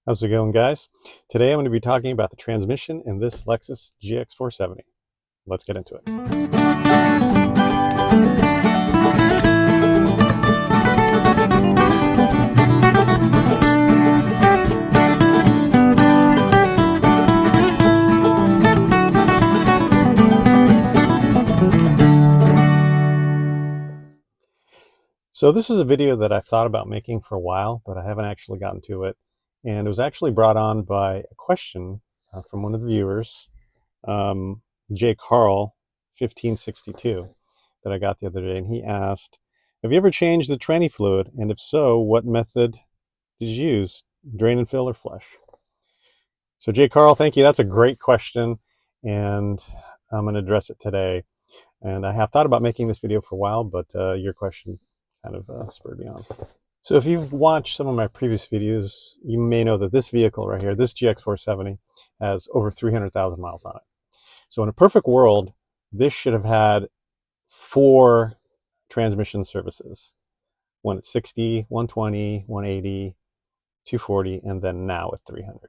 How's it going, guys? Today I'm going to be talking about the transmission in this Lexus GX-470. Let's get into it. So this is a video that I've thought about making for a while, but I haven't actually gotten to it. And it was actually brought on by a question from one of the viewers, J. Carl 1562, that I got the other day. And he asked, have you ever changed the tranny fluid? And if so, what method did you use? Drain and fill or flush? So J. Carl, thank you. That's a great question. And I'm going to address it today. And I have thought about making this video for a while, but your question kind of spurred me on. So if you've watched some of my previous videos, you may know that this vehicle right here, this GX470, has over 300,000 miles on it. So in a perfect world, this should have had 4 transmission services. One at 60, 120, 180, 240, and then now at 300. A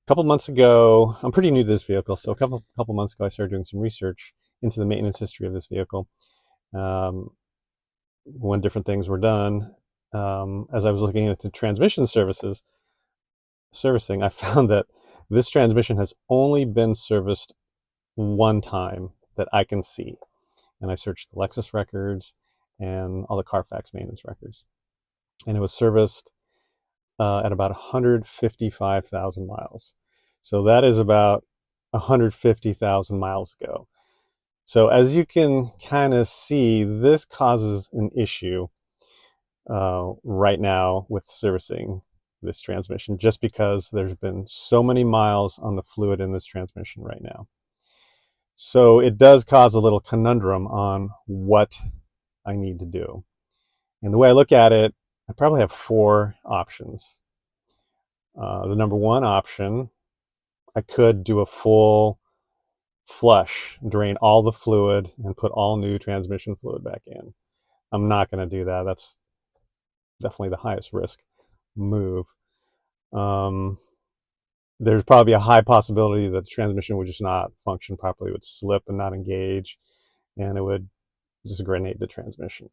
couple months ago, I'm pretty new to this vehicle, so a couple months ago I started doing some research into the maintenance history of this vehicle. When different things were done, as I was looking at the transmission servicing, I found that this transmission has only been serviced one time that I can see. And I searched the Lexus records and all the Carfax maintenance records. And it was serviced at about 155,000 miles. So that is about 150,000 miles ago. So as you can kind of see, this causes an issue right now with servicing this transmission, just because there's been so many miles on the fluid in this transmission right now. So it does cause a little conundrum on what I need to do. And the way I look at it, I probably have 4 options. The number 1 option, I could do a full flush, drain all the fluid and put all new transmission fluid back in. I'm not going to do that. That's definitely the highest risk move. There's probably a high possibility that the transmission would just not function properly, it would slip and not engage, and it would just grenade the transmission.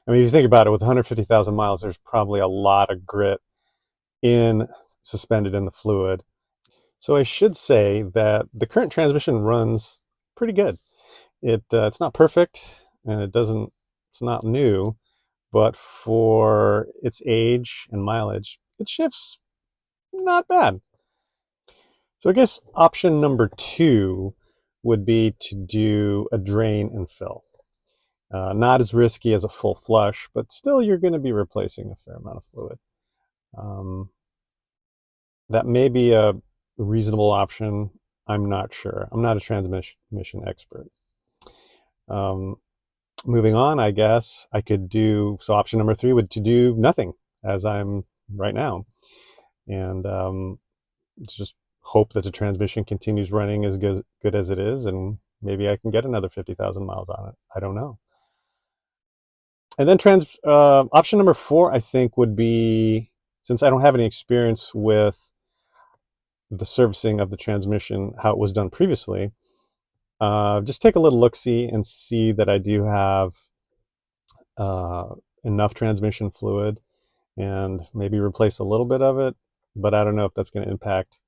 I mean, if you think about it, with 150,000 miles, there's probably a lot of grit suspended in the fluid. So I should say that the current transmission runs pretty good. It's not perfect, and it's not new, but for its age and mileage, it shifts not bad. So I guess option number 2 would be to do a drain and fill. Not as risky as a full flush, but still you're going to be replacing a fair amount of fluid. That may be a reasonable option. I'm not sure. I'm not a transmission expert. Moving on, I guess I could do, so option number 3 would to do nothing, as I'm right now. And just hope that the transmission continues running as good as it is, and maybe I can get another 50,000 miles on it. I don't know. And then option number 4, I think, would be, since I don't have any experience with the servicing of the transmission, how it was done previously, just take a little look-see and see that I do have enough transmission fluid, and maybe replace a little bit of it, but I don't know if that's going to impact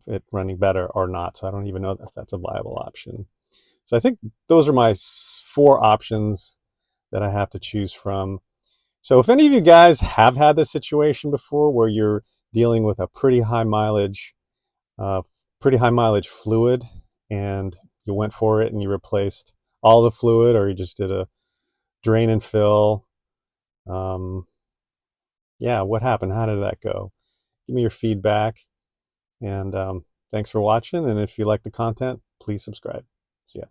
it running better or not. So I don't even know if that's a viable option. So I think those are my 4 options that I have to choose from. So if any of you guys have had this situation before where you're dealing with a pretty high mileage fluid, and you went for it and you replaced all the fluid, or you just did a drain and fill, yeah, what happened? How did that go? Give me your feedback, and thanks for watching. And if you like the content, please subscribe. See ya.